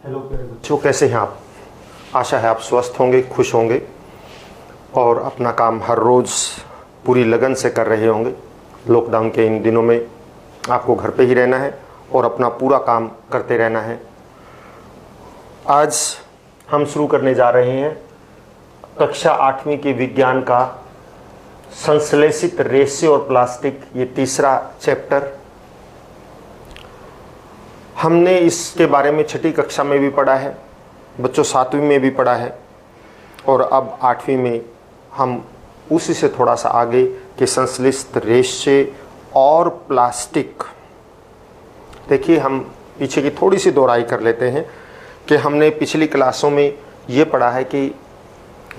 Hello प्यारे बच्चों, कैसे हैं आप? आशा है आप स्वस्थ होंगे, खुश होंगे और अपना काम हर रोज़ पूरी लगन से कर रहे होंगे। लॉकडाउन के इन दिनों में आपको घर पे ही रहना है और अपना पूरा काम करते रहना है। आज हम शुरू करने जा रहे हैं कक्षा 8वीं के विज्ञान का संश्लेषित रेशे और प्लास्टिक, ये तीसरा चैप्टर। हमने इसके बारे में 6ठी कक्षा में भी पढ़ा है, बच्चों 7वीं में भी पढ़ा है और अब 8वीं में हम उसी से थोड़ा सा आगे के संश्लेषित रेशे और प्लास्टिक। देखिए, हम पीछे की थोड़ी सी दोहराई कर लेते हैं कि हमने पिछली क्लासों में ये पढ़ा है कि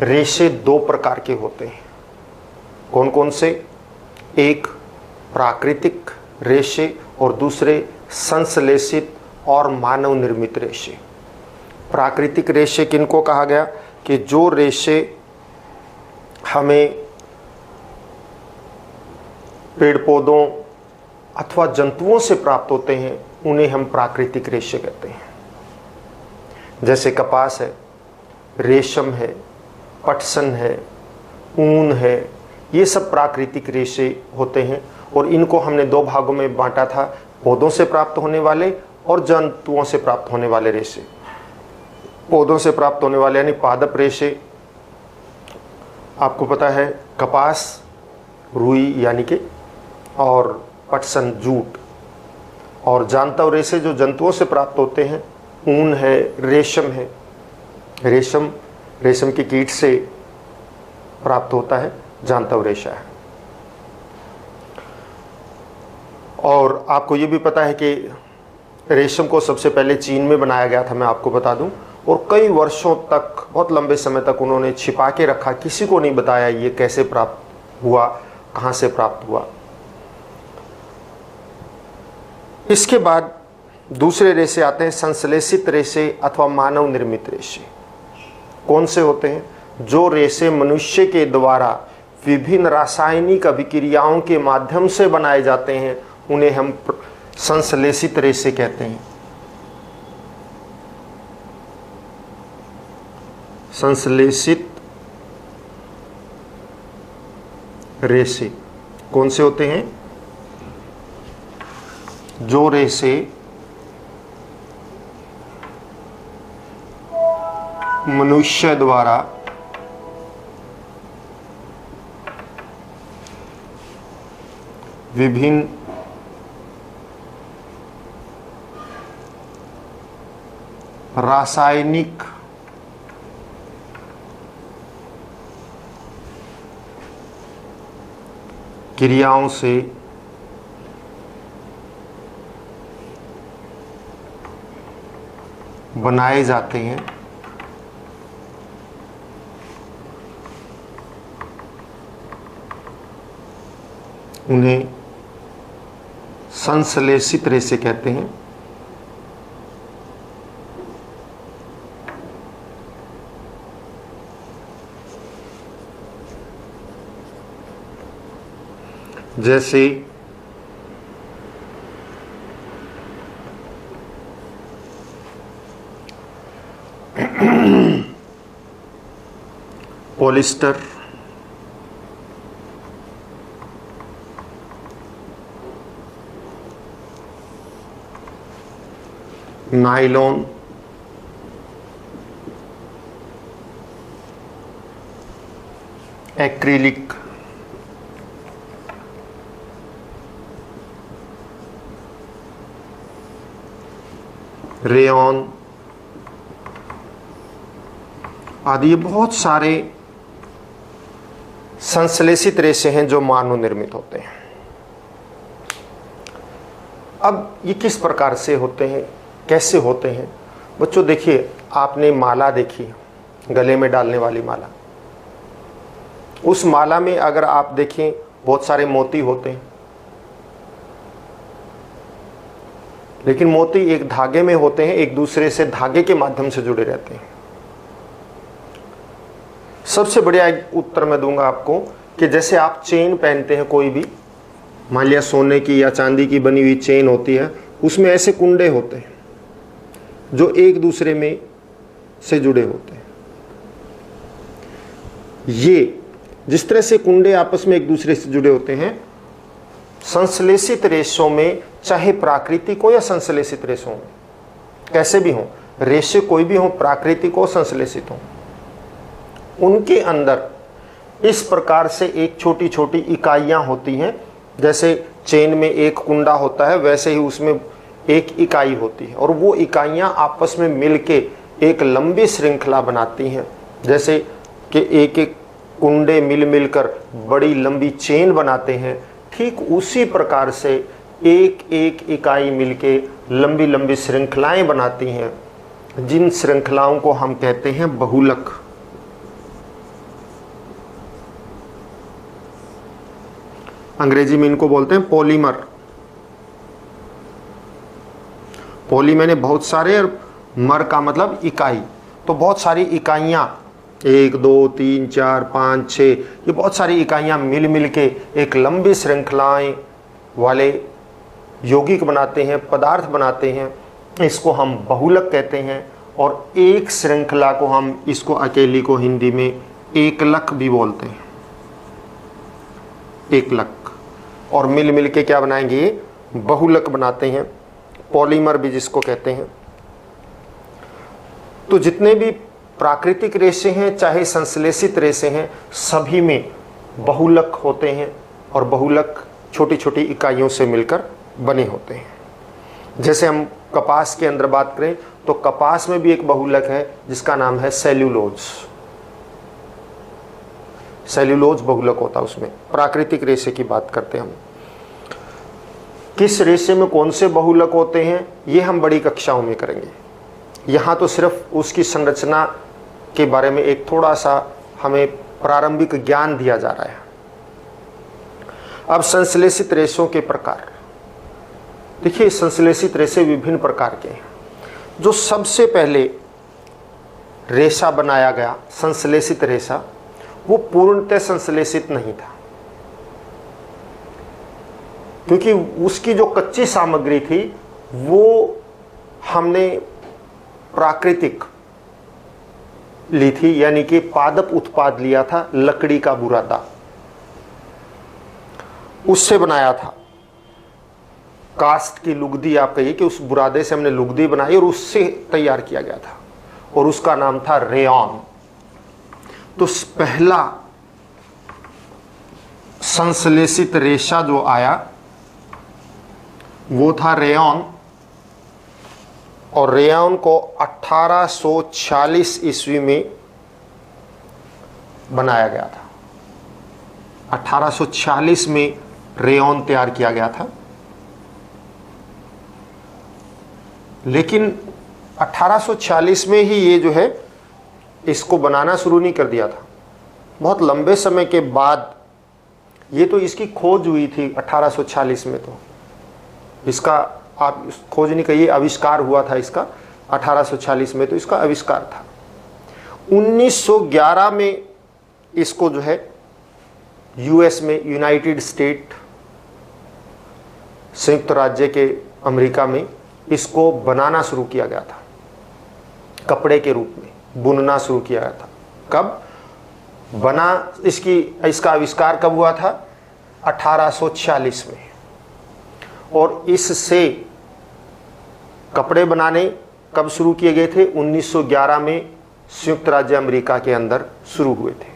रेशे 2 प्रकार के होते हैं। कौन कौन से? एक प्राकृतिक रेशे और दूसरे संश्लेषित और मानव निर्मित रेशे। प्राकृतिक रेशे किनको कहा गया? कि जो रेशे हमें पेड़ पौधों अथवा जंतुओं से प्राप्त होते हैं, उन्हें हम प्राकृतिक रेशे कहते हैं। जैसे कपास है, रेशम है, पटसन है, ऊन है, ये सब प्राकृतिक रेशे होते हैं। और इनको हमने 2 भागों में बांटा था, पौधों से प्राप्त होने वाले और जंतुओं से प्राप्त होने वाले रेशे। पौधों से प्राप्त होने वाले यानी पादप रेशे, आपको पता है, कपास, रुई यानी कि, और पटसन जूट। और जानतव रेशे जो जंतुओं से प्राप्त होते हैं, ऊन है, रेशम है। रेशम की कीट से प्राप्त होता है, जानतव रेशा है। और आपको ये भी पता है कि रेशम को सबसे पहले चीन में बनाया गया था, मैं आपको बता दूं, और कई वर्षों तक, बहुत लंबे समय तक उन्होंने छिपा के रखा, किसी को नहीं बताया ये कैसे प्राप्त हुआ, कहाँ से प्राप्त हुआ। इसके बाद दूसरे रेशे आते हैं संश्लेषित रेशे अथवा मानव निर्मित रेशे। कौन से होते हैं? जो रेशे मनुष्य के द्वारा विभिन्न रासायनिक अभिक्रियाओं के माध्यम से बनाए जाते हैं, उन्हें हम संश्लेषित रेशे कहते हैं। संश्लेषित रेशे कौन से होते हैं? जो रेशे मनुष्य द्वारा विभिन्न रासायनिक क्रियाओं से बनाए जाते हैं, उन्हें संश्लेषित रेशे कहते हैं। जैसे पॉलिस्टर, नायलॉन, एक्रिलिक, रेयॉन आदि, ये बहुत सारे संश्लेषित रेशे हैं जो मानव निर्मित होते हैं। अब ये किस प्रकार से होते हैं, कैसे होते हैं? बच्चों देखिए, आपने माला देखी, गले में डालने वाली माला। उस माला में अगर आप देखें, बहुत सारे मोती होते हैं, लेकिन मोती एक धागे में होते हैं, एक दूसरे से धागे के माध्यम से जुड़े रहते हैं। सबसे बढ़िया एक उत्तर मैं दूंगा आपको कि जैसे आप चेन पहनते हैं, कोई भी मान लिया सोने की या चांदी की बनी हुई चेन होती है, उसमें ऐसे कुंडे होते हैं। जो एक दूसरे में से जुड़े होते हैं। ये जिस तरह से कुंडे आपस में एक दूसरे से जुड़े होते हैं, संश्लेषित रेशों में, चाहे प्राकृतिक हो या संश्लेषित रेशों में, कैसे भी हो, रेशे कोई भी हो, प्राकृतिक हो संश्लेषित हो, उनके अंदर इस प्रकार से एक छोटी छोटी इकाइयां होती हैं। जैसे चेन में एक कुंडा होता है, वैसे ही उसमें एक इकाई होती है, और वो इकाइयां आपस में मिलके एक लंबी श्रृंखला बनाती हैं। जैसे कि एक एक कुंडे मिल मिलकर बड़ी लंबी चेन बनाते हैं, ठीक उसी प्रकार से एक एक इकाई मिलके लंबी लंबी श्रृंखलाएं बनाती हैं, जिन श्रृंखलाओं को हम कहते हैं बहुलक। अंग्रेजी में इनको बोलते हैं पॉलीमर। पॉली मैंने बहुत सारे, और मर का मतलब इकाई, तो बहुत सारी इकाइयां, 1 2 3 4 5 6, ये बहुत सारी इकाइयां मिल मिल के एक लंबी श्रृंखलाएं वाले यौगिक बनाते हैं, पदार्थ बनाते हैं। इसको हम बहुलक कहते हैं। और एक श्रृंखला को हम, इसको अकेली को हिंदी में एकलक भी बोलते हैं, एकलक। और मिल मिल के क्या बनाएंगे, बहुलक बनाते हैं, पॉलीमर भी जिसको कहते हैं। तो जितने भी प्राकृतिक रेशे हैं, चाहे संश्लेषित रेशे हैं, सभी में बहुलक होते हैं, और बहुलक छोटी छोटी इकाइयों से मिलकर बने होते हैं। जैसे हम कपास के अंदर बात करें तो कपास में भी एक बहुलक है जिसका नाम है सेल्यूलोज। सेल्यूलोज बहुलक होता है उसमें। प्राकृतिक रेशे की बात करते हैं हम। किस रेशे में कौन से बहुलक होते हैं ये हम बड़ी कक्षाओं में करेंगे। यहाँ तो सिर्फ उसकी संरचना के बारे में एक थोड़ा सा हमें प्रारंभिक ज्ञान दिया जा रहा है। अब संश्लेषित रेशों के प्रकार देखिए। संश्लेषित रेशे विभिन्न प्रकार के हैं। जो सबसे पहले रेशा बनाया गया संश्लेषित रेशा, वो पूर्णतः संश्लेषित नहीं था, क्योंकि उसकी जो कच्ची सामग्री थी वो हमने प्राकृतिक ली थी, यानी कि पादप उत्पाद लिया था, लकड़ी का बुरादा, उससे बनाया था। कास्ट की लुगदी आप कहिए कि उस बुरादे से हमने लुगदी बनाई और उससे तैयार किया गया था, और उसका नाम था रेयॉन। तो पहला संश्लेषित रेशा जो आया वो था रेयॉन, और रेयॉन को 1846 ईस्वी में बनाया गया था। 1846 में रेयॉन तैयार किया गया था, लेकिन 1846 में ही ये जो है इसको बनाना शुरू नहीं कर दिया था। बहुत लंबे समय के बाद ये तो इसकी खोज हुई थी 1846 में। तो इसका आप खोज नहीं कहिए, आविष्कार हुआ था इसका 1846 में, तो इसका आविष्कार था। 1911 में इसको जो है यूएस में, यूनाइटेड स्टेट, संयुक्त राज्य के अमेरिका में इसको बनाना शुरू किया गया था। कपड़े के रूप में बुनना शुरू किया गया था। कब बना, इसका आविष्कार कब हुआ था? 1846 में। और इससे कपड़े बनाने कब शुरू किए गए थे? 1911 में संयुक्त राज्य अमेरिका के अंदर शुरू हुए थे।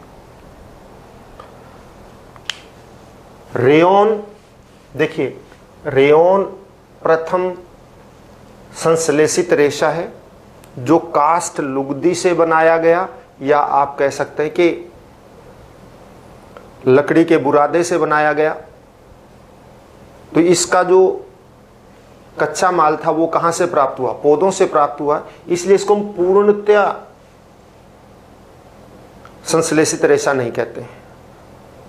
रेयॉन, देखिए रेयॉन प्रथम संश्लेषित रेशा है जो कास्ट लुगदी से बनाया गया, या आप कह सकते हैं कि लकड़ी के बुरादे से बनाया गया। तो इसका जो कच्चा माल था वो कहां से प्राप्त हुआ? पौधों से प्राप्त हुआ। इसलिए इसको हम पूर्णतया संश्लेषित रेशा नहीं कहते हैं।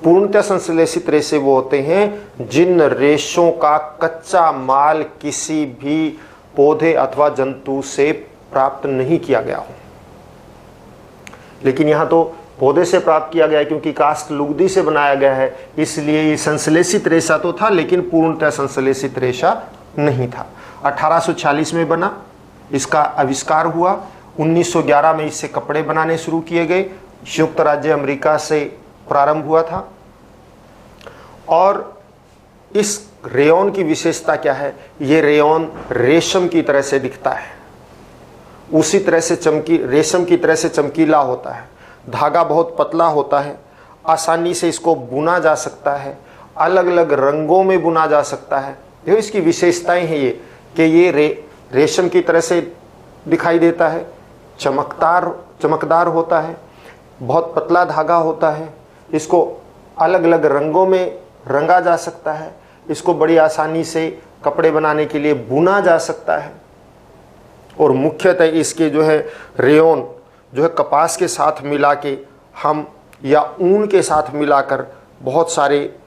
पूर्णतः संश्लेषित रेशे वो होते हैं जिन रेशों का कच्चा माल किसी भी पौधे अथवा जंतु से प्राप्त नहीं किया गया हो। लेकिन यहां तो पौधे से प्राप्त किया गया है, क्योंकि कास्ट लुगदी से बनाया गया है, इसलिए ये संश्लेषित रेशा तो था, लेकिन पूर्णतः संश्लेषित रेशा नहीं था। 1846 में बना, इसका आविष्कार हुआ। 1911 में इससे कपड़े बनाने शुरू किए गए। संयुक्त राज्य अमेरिका से प्रारंभ हुआ था। और इस रेयॉन की विशेषता क्या है? ये रेयॉन रेशम की तरह से दिखता है, उसी तरह से रेशम की तरह से चमकीला होता है। धागा बहुत पतला होता है, आसानी से इसको बुना जा सकता है, अलग अलग रंगों में बुना जा सकता है। देखो इसकी विशेषताएं हैं ये कि ये रेशम की तरह से दिखाई देता है, चमकदार होता है, बहुत पतला धागा होता है, इसको अलग अलग रंगों में रंगा जा सकता है, इसको बड़ी आसानी से कपड़े बनाने के लिए बुना जा सकता है। और मुख्यतः इसके जो है रेयॉन जो है कपास के साथ मिला के हम या ऊन के साथ मिलाकर बहुत सारे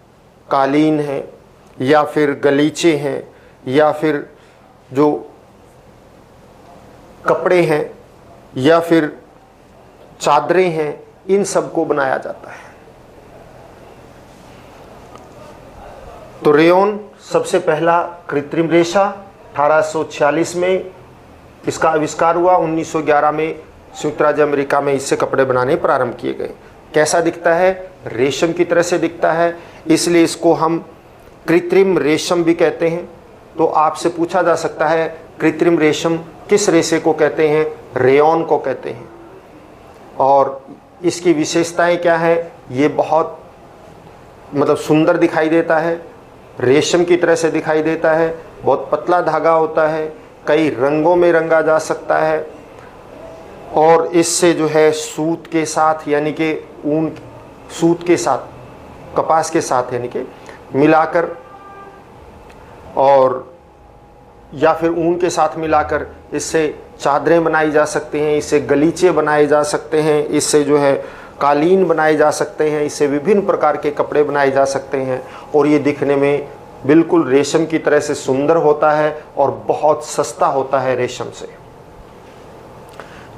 कालीन हैं या फिर गलीचे हैं या फिर जो कपड़े हैं या फिर चादरें हैं, इन सब को बनाया जाता है। तो रेयॉन सबसे पहला कृत्रिम रेशा 1846 में इसका आविष्कार हुआ। 1911 में संयुक्त राज्य अमेरिका में इससे कपड़े बनाने प्रारंभ किए गए। कैसा दिखता है? रेशम की तरह से दिखता है, इसलिए इसको हम कृत्रिम रेशम भी कहते हैं। तो आपसे पूछा जा सकता है कृत्रिम रेशम किस रेशे को कहते हैं? रेयॉन को कहते हैं। और इसकी विशेषताएं क्या है? ये बहुत सुंदर दिखाई देता है, रेशम की तरह से दिखाई देता है, बहुत पतला धागा होता है, कई रंगों में रंगा जा सकता है और इससे जो है सूत के साथ यानी कि सूत के साथ, कपास के साथ यानी कि मिलाकर और या फिर ऊन के साथ मिलाकर इससे चादरें बनाई जा सकती हैं, इससे गलीचे बनाए जा सकते हैं, इससे जो है कालीन बनाए जा सकते हैं, इससे विभिन्न प्रकार के कपड़े बनाए जा सकते हैं। और ये दिखने में बिल्कुल रेशम की तरह से सुंदर होता है और बहुत सस्ता होता है रेशम से।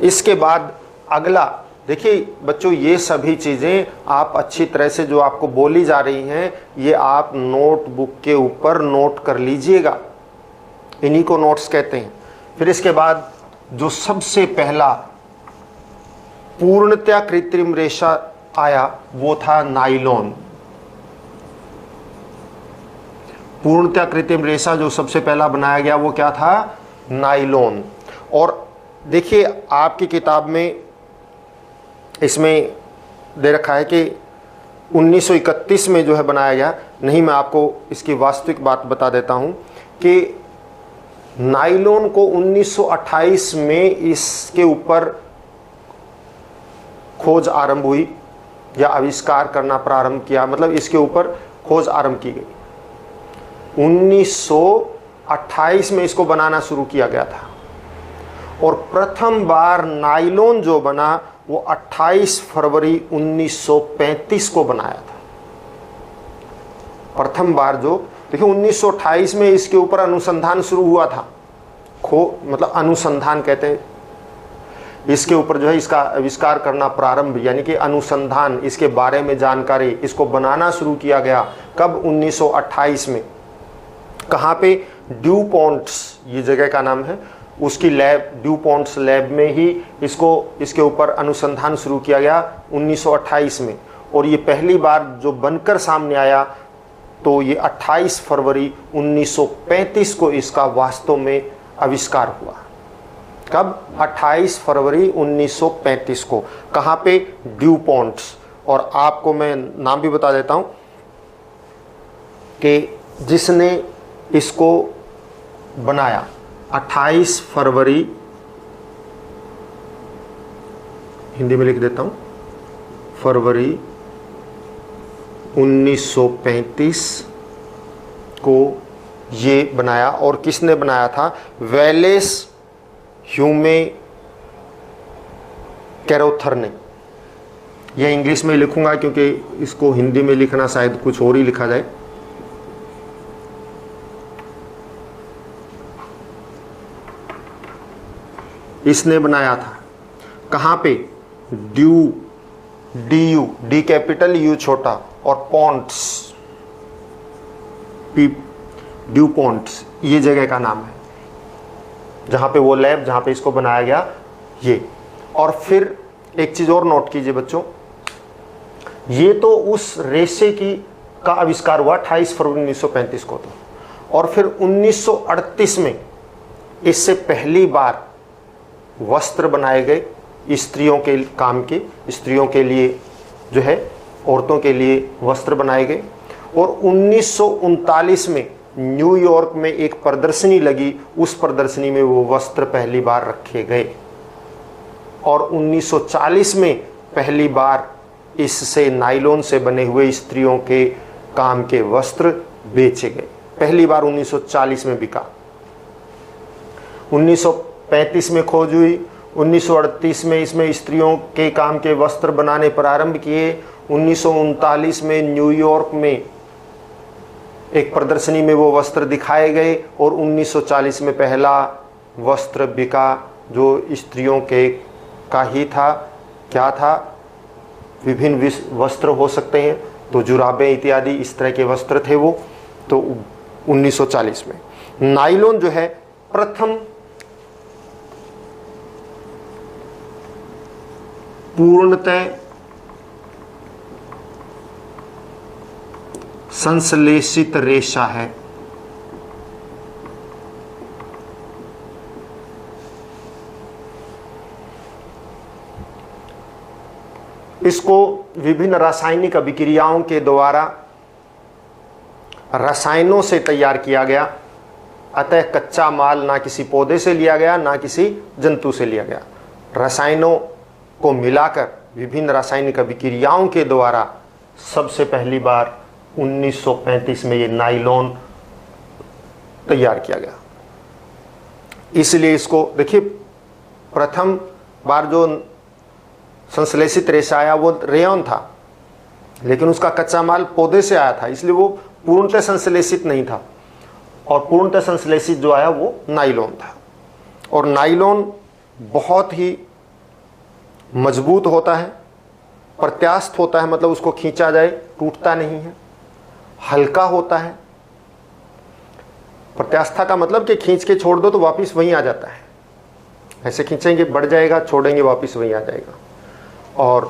इसके बाद अगला देखिए बच्चों, ये सभी चीज़ें आप अच्छी तरह से जो आपको बोली जा रही हैं ये आप नोटबुक के ऊपर नोट कर लीजिएगा, इन्हीं को नोट्स कहते हैं। फिर इसके बाद जो सबसे पहला पूर्णतया कृत्रिम रेशा आया वो था नायलॉन। पूर्णतया कृत्रिम रेशा जो सबसे पहला बनाया गया वो क्या था? नायलॉन। और देखिए आपकी किताब में इसमें दे रखा है कि 1931 में जो है बनाया गया। नहीं, मैं आपको इसकी वास्तविक बात बता देता हूं कि नायलॉन को 1928 में इसके ऊपर खोज आरंभ हुई या आविष्कार करना प्रारंभ किया, मतलब इसके ऊपर खोज आरंभ की गई। 1928 में इसको बनाना शुरू किया गया था और प्रथम बार नायलॉन जो बना वो 28 फरवरी 1935 को बनाया था। प्रथम बार जो देखिए 1928 में इसके ऊपर अनुसंधान शुरू हुआ था। अनुसंधान कहते हैं इसके ऊपर जो है इसका आविष्कार करना प्रारंभ, यानी कि अनुसंधान, इसके बारे में जानकारी, इसको बनाना शुरू किया गया। कब? 1928 में। कहाँ पे? ड्यूपॉन्ट्स ये जगह का नाम है, उसकी लैब, ड्यूपॉन्ट्स लैब में ही इसके ऊपर अनुसंधान शुरू किया गया 1928 में। और ये पहली बार जो बनकर सामने आया तो ये 28 फरवरी 1935 को इसका वास्तव में आविष्कार हुआ। कब? 28 फरवरी 1935 को। कहाँ पे? ड्यूपॉन्ट्स। और आपको मैं नाम भी बता देता हूँ कि जिसने इसको बनाया 28 फरवरी, हिंदी में लिख देता हूँ, फरवरी 1935 को ये बनाया। और किसने बनाया था? वेलेस ह्यूमे कैरोथर ने। यह इंग्लिश में लिखूंगा क्योंकि इसको हिंदी में लिखना शायद कुछ और ही लिखा जाए। इसने बनाया था। कहाँ पे? डी कैपिटल, यू छोटा, और पॉन्ट्स, ड्यूपॉन्ट्स, ये जगह का नाम है। जहाँ पे वो लैब जहाँ पे इसको बनाया गया ये। और फिर एक चीज़ और नोट कीजिए बच्चों, ये तो उस रेशे का आविष्कार हुआ 28 फरवरी 1935 को, तो और फिर 1938 में इससे पहली बार वस्त्र बनाए गए स्त्रियों के काम के, स्त्रियों के लिए जो है, औरतों के लिए वस्त्र बनाए गए। और 1939 में न्यूयॉर्क में एक प्रदर्शनी लगी, उस प्रदर्शनी में वो वस्त्र पहली बार रखे गए। और 1940 में पहली बार इससे नायलॉन से बने हुए स्त्रियों के काम के वस्त्र बेचे गए, पहली बार 1940 में बिका। 1935 में खोज हुई, 1938 में इसमें स्त्रियों के काम के वस्त्र बनाने प्रारंभ किए। 1939 में न्यूयॉर्क में एक प्रदर्शनी में वो वस्त्र दिखाए गए और 1940 में पहला वस्त्र बिका जो स्त्रियों के का ही था। क्या था? विभिन्न वस्त्र हो सकते हैं, तो जुराबें इत्यादि इस तरह के वस्त्र थे वो। तो 1940 में नायलॉन जो है प्रथम पूर्णतः संश्लेषित रेशा है। इसको विभिन्न रासायनिक अभिक्रियाओं के द्वारा रसायनों से तैयार किया गया, अतः कच्चा माल ना किसी पौधे से लिया गया ना किसी जंतु से लिया गया। रसायनों को मिलाकर विभिन्न रासायनिक अभिक्रियाओं के द्वारा सबसे पहली बार 1935 में ये नायलॉन तैयार किया गया। इसलिए इसको देखिए, प्रथम बार जो संश्लेषित रेशा आया वो रेयॉन था, लेकिन उसका कच्चा माल पौधे से आया था, इसलिए वो पूर्णतः संश्लेषित नहीं था। और पूर्णतः संश्लेषित जो आया वो नायलॉन था। और नायलॉन बहुत ही मजबूत होता है, प्रत्यास्थ होता है, मतलब उसको खींचा जाए टूटता नहीं है, हल्का होता है। प्रत्यास्था का मतलब कि खींच के छोड़ दो तो वापस वहीं आ जाता है, ऐसे खींचेंगे बढ़ जाएगा, छोड़ेंगे वापस वहीं आ जाएगा। और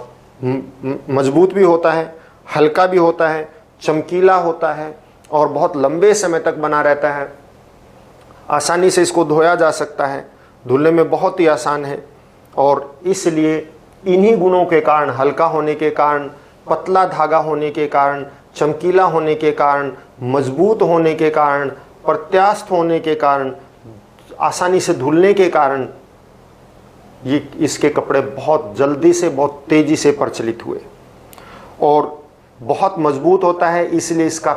मजबूत भी होता है, हल्का भी होता है, चमकीला होता है और बहुत लंबे समय तक बना रहता है। आसानी से इसको धोया जा सकता है, धुलने में बहुत ही आसान है। और इसलिए इन्हीं गुणों के कारण, हल्का होने के कारण, पतला धागा होने के कारण, चमकीला होने के कारण, मजबूत होने के कारण, प्रत्यास्थ होने के कारण, आसानी से धुलने के कारण ये इसके कपड़े बहुत जल्दी से, बहुत तेज़ी से प्रचलित हुए। और बहुत मजबूत होता है, इसलिए इसका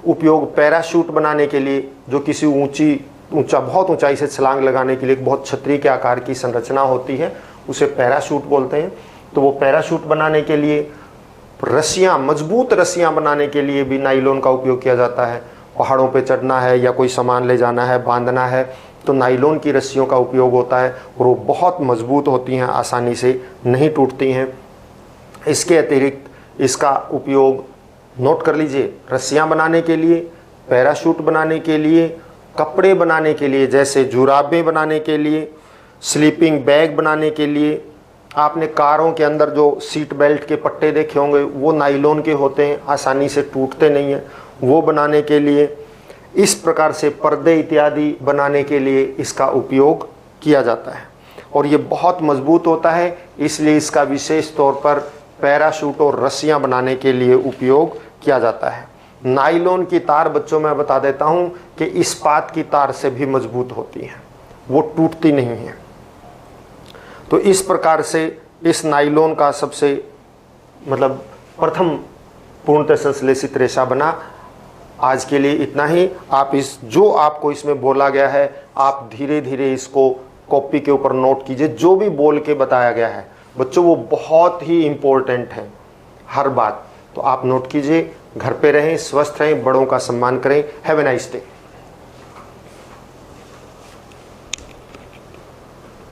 उपयोग पैराशूट बनाने के लिए, जो किसी बहुत ऊंचाई से छलांग लगाने के लिए एक बहुत छतरी के आकार की संरचना होती है, उसे पैराशूट बोलते हैं। तो वो पैराशूट बनाने के लिए, रस्सियाँ, मजबूत रस्सियाँ बनाने के लिए भी नायलॉन का उपयोग किया जाता है। पहाड़ों पे चढ़ना है या कोई सामान ले जाना है, बांधना है, तो नायलॉन की रस्सियों का उपयोग होता है और वो बहुत मजबूत होती हैं, आसानी से नहीं टूटती हैं। इसके अतिरिक्त इसका उपयोग नोट कर लीजिए, रस्सियाँ बनाने के लिए, पैराशूट बनाने के लिए, कपड़े बनाने के लिए जैसे जुराबें बनाने के लिए, स्लीपिंग बैग बनाने के लिए। आपने कारों के अंदर जो सीट बेल्ट के पट्टे देखे होंगे वो नायलॉन के होते हैं, आसानी से टूटते नहीं हैं, वो बनाने के लिए। इस प्रकार से पर्दे इत्यादि बनाने के लिए इसका उपयोग किया जाता है और ये बहुत मजबूत होता है, इसलिए इसका विशेष तौर पर पैराशूट और रस्सियाँ बनाने के लिए उपयोग किया जाता है। नायलॉन की तार बच्चों मैं बता देता हूँ कि इस्पात की तार से भी मजबूत होती है, वो टूटती नहीं है। तो इस प्रकार से इस नायलॉन का सबसे प्रथम पूर्णतः संश्लेषित रेशा बना। आज के लिए इतना ही। आप जो आपको इसमें बोला गया है, आप धीरे धीरे इसको कॉपी के ऊपर नोट कीजिए। जो भी बोल के बताया गया है बच्चों वो बहुत ही इम्पोर्टेंट है, हर बात। तो आप नोट कीजिए, घर पे रहें, स्वस्थ रहें, बड़ों का सम्मान करें। Have a nice day.